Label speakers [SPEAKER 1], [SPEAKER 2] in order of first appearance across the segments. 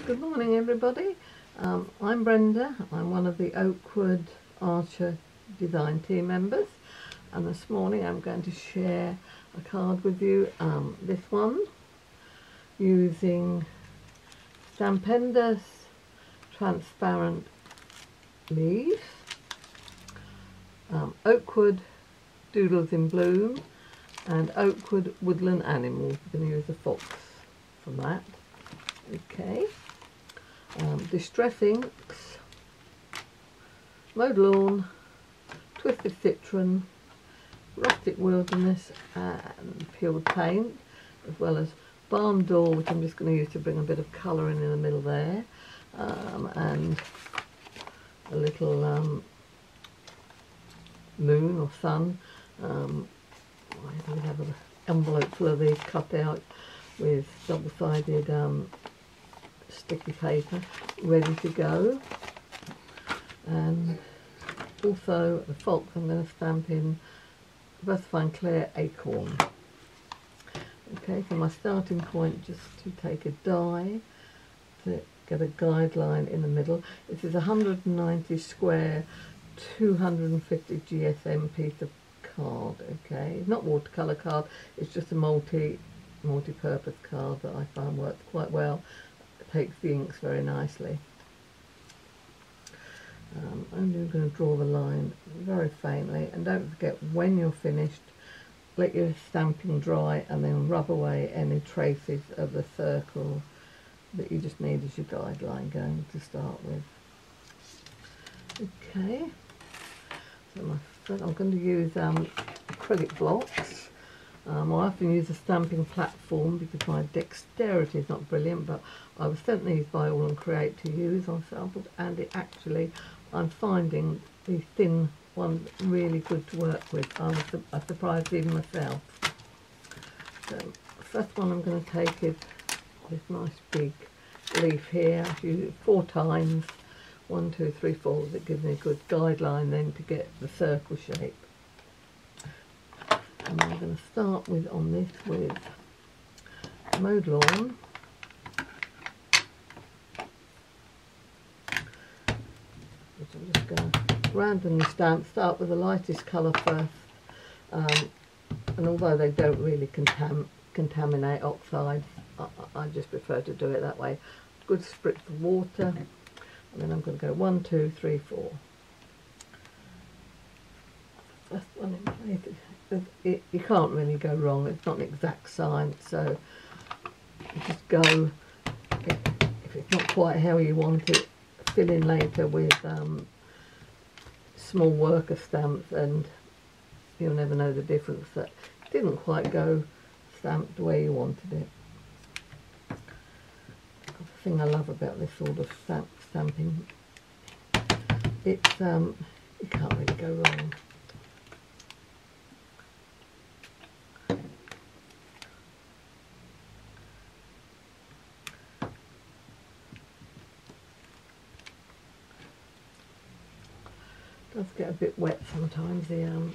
[SPEAKER 1] Good morning everybody, I'm Brenda. I'm one of the Oakwood Archer design team members, and this morning I'm going to share a card with you, this one, using Stampendous transparent leaves, Oakwood Doodles in Bloom, and Oakwood Woodland Animals. We're going to use a fox from that. Okay. Distress Inks, Mowed Lawn, Twisted Citron, Rustic Wilderness and Peeled Paint, as well as Barn Door, which I'm just going to use to bring a bit of colour in the middle there, and a little moon or sun. We have an envelope full of these cut out with double-sided sticky paper ready to go, and also the fox I'm going to stamp in Versifying Clear Acorn. Okay, so my starting point, just to take a die to get a guideline in the middle. This is a 190 square 250 GSM piece of card. Okay, not watercolour card, it's just a multi-purpose card that I find works quite well. Takes the inks very nicely. I'm just going to draw the line very faintly, and don't forget, when you're finished, let your stamping dry and then rub away any traces of the circle that you just need as your guideline going to start with. Okay, so I'm going to use acrylic blocks. I often use a stamping platform because my dexterity is not brilliant, but I was sent these by All and Create to use on samples, and I'm finding these thin ones really good to work with. I'm surprised even myself. So the first one I'm going to take is this nice big leaf here. I use it 4 times, 1, 2, 3, 4. That gives me a good guideline then to get the circle shape. And I'm going to start with Mowed Lawn, which I'm just going to randomly stamp. Start with the lightest colour first, and although they don't really contaminate oxides, I just prefer to do it that way. Good spritz of water, and then I'm going to go 1, 2, 3, 4. First one in place. You can't really go wrong. It's not an exact science, so you just go. If it's not quite how you want it, fill in later with small worker stamps, and you'll never know the difference that it didn't quite go stamped the way you wanted it. The thing I love about this sort of stamping, it's you can't really go wrong. It does get a bit wet sometimes, the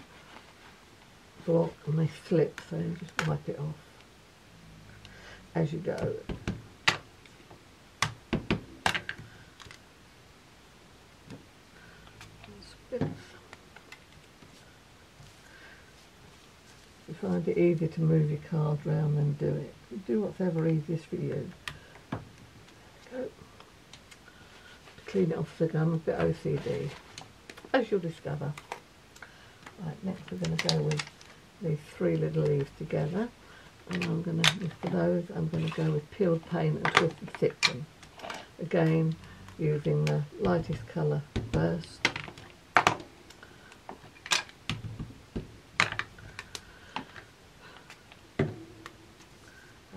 [SPEAKER 1] block, and they slip, so you just wipe it off as you go. If you find it easier to move your card round, then do it. Do whatever easiest for you. There we go. To clean it off the gum, a bit OCD, as you'll discover. Right, next we're going to go with these 3 little leaves together, and I'm going to, for those, I'm going to go with Peeled Paint and Twisted Citron. Again, using the lightest colour first.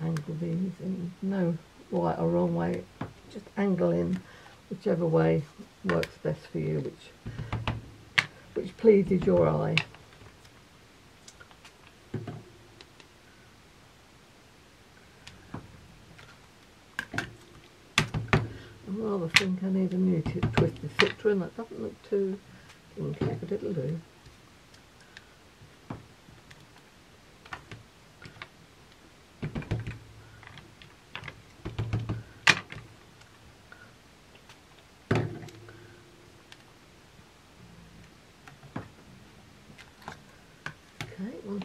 [SPEAKER 1] Angle these in no right or wrong way, just angle in whichever way works best for you, which pleases your eye. I rather think I need a new Twisted Citron. That doesn't look too inky, but it'll do.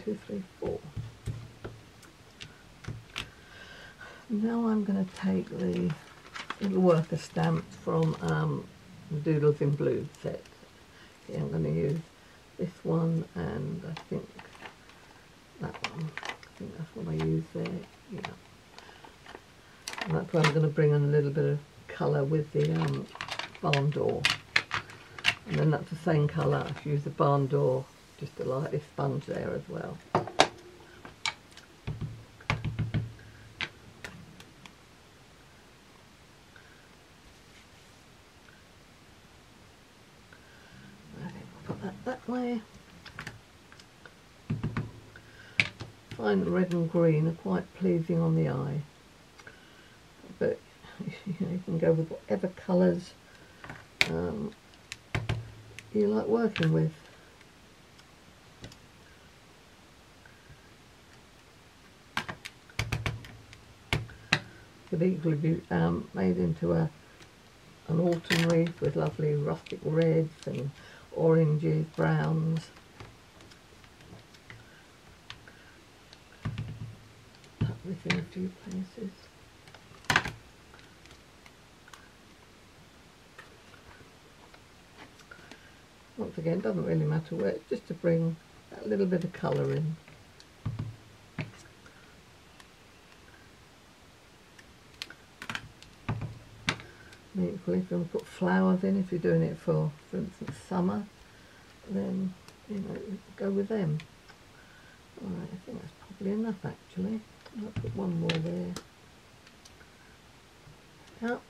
[SPEAKER 1] 2, 3, 4. Now I'm going to take the little worker stamps from the Doodles in Blue set. Okay, I'm going to use this one, and I think that one. I think that's what I use there. Yeah. And that's where I'm going to bring in a little bit of colour with the barn door. And then that's the same colour. I've used the barn door, just a lightly sponge there as well. That way. I find red and green are quite pleasing on the eye, but you can go with whatever colours you like working with. Could equally be made into an autumn wreath with lovely rustic reds and oranges, browns. Tuck this in a few places. Once again, it doesn't really matter where, it's just to bring that little bit of colour in. And equally, if you want to put flowers in, if you're doing it for instance, summer, then you know, go with them. Alright, I think that's probably enough actually. I'll put one more there. Yep.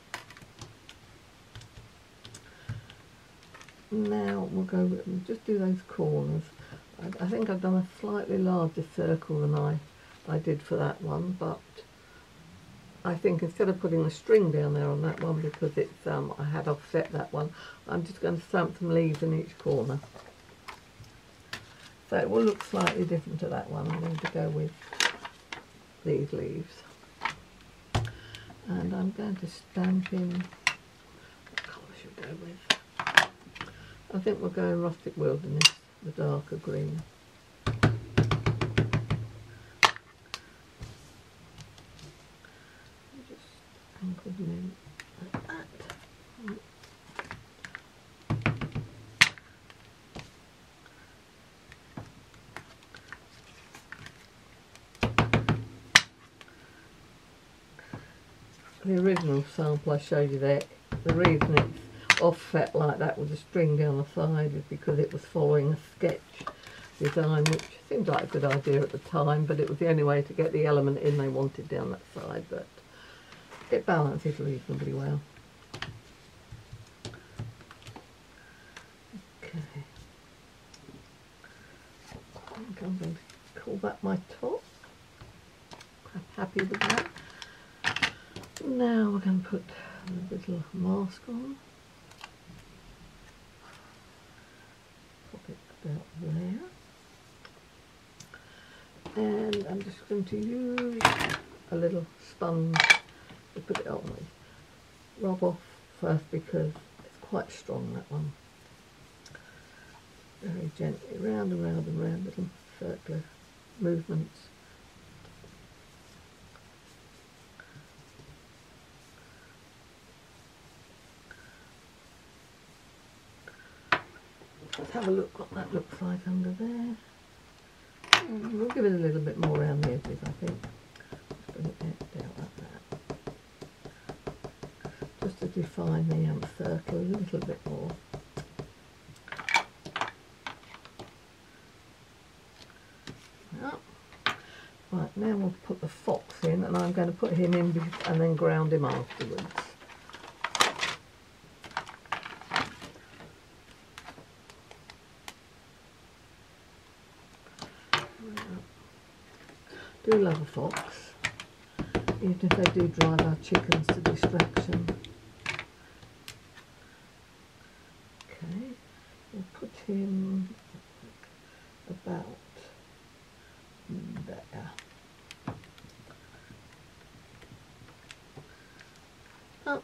[SPEAKER 1] Now we'll go with, we'll just do those corners. I think I've done a slightly larger circle than I did for that one, but I think instead of putting the string down there on that one, because it's I had offset that one, I'm just going to stamp some leaves in each corner. So it will look slightly different to that one. I'm going to go with these leaves. And I'm going to stamp in, what colour should we go with? I think we'll go in Rustic Wilderness, the darker green. Just angle them in like that. The original sample I showed you there, the reason it's offset like that with a string down the side is because it was following a sketch design, which seemed like a good idea at the time, but it was the only way to get the element in they wanted down that side, but it balances reasonably well. Okay, I think I'm going to call that my top. I'm happy with that. Now we're going to put a little mask on. Pop it about there. And I'm just going to use a little sponge to put it on with. Rub off first because it's quite strong, that one. Very gently, round and round and round, little circular movements. Let's have a look what that looks like under there. And we'll give it a little bit more around the edges, I think. Just bring it out like that. Just to define the circle a little bit more. Yep. Right, now we'll put the fox in, and I'm going to put him in and then ground him afterwards. Do love a fox, even if they do drive our chickens to distraction. Okay, we'll put him about there. Oh.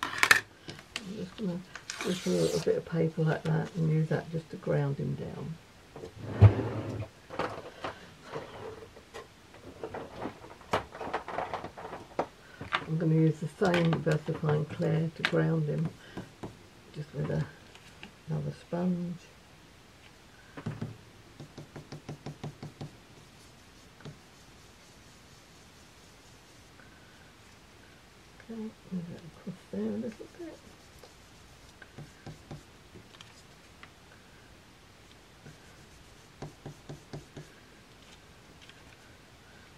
[SPEAKER 1] I'm just going to put a little bit of paper like that and use that just to ground him down. I'm going to use the same VersaFine Clear to ground him, just with another sponge. Okay, move that across there a little bit.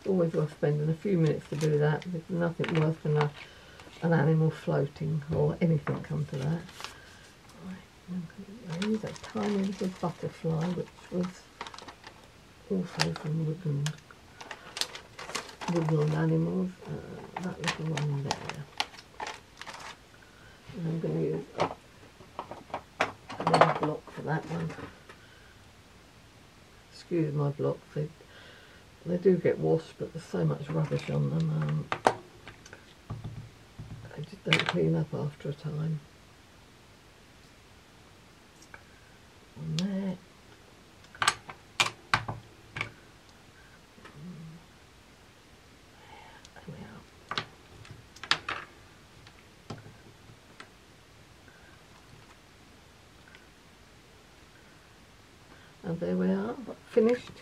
[SPEAKER 1] Always worth spending a few minutes to do that. There's nothing worse than an animal floating or anything come to that. Right, I use a tiny little butterfly, which was also from woodland animals. That little one there. And I'm going to use another block for that one. Excuse my blocks. They do get washed, but there's so much rubbish on them. They just don't clean up after a time. On there. There we are. And there we are, finished.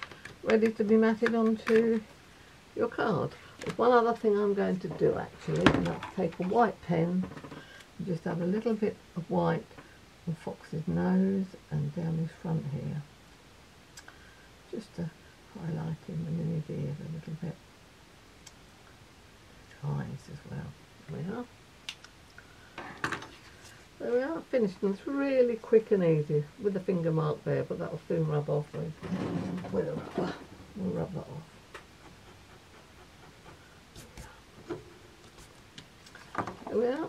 [SPEAKER 1] Ready to be matted onto your card. There's one other thing I'm going to do actually, and that's take a white pen and just have a little bit of white on Fox's nose and down his front here, just to highlight him and in his ears a little bit, his eyes as well. There we are. There we are, finished, and it's really quick and easy with the finger mark there, but that will soon rub off with a rubber. We'll rub that off. There we are.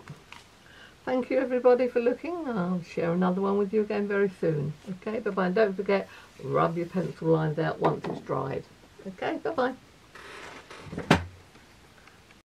[SPEAKER 1] Thank you everybody for looking. I'll share another one with you again very soon. Okay, bye bye. Don't forget, rub your pencil lines out once it's dried. Okay, bye bye.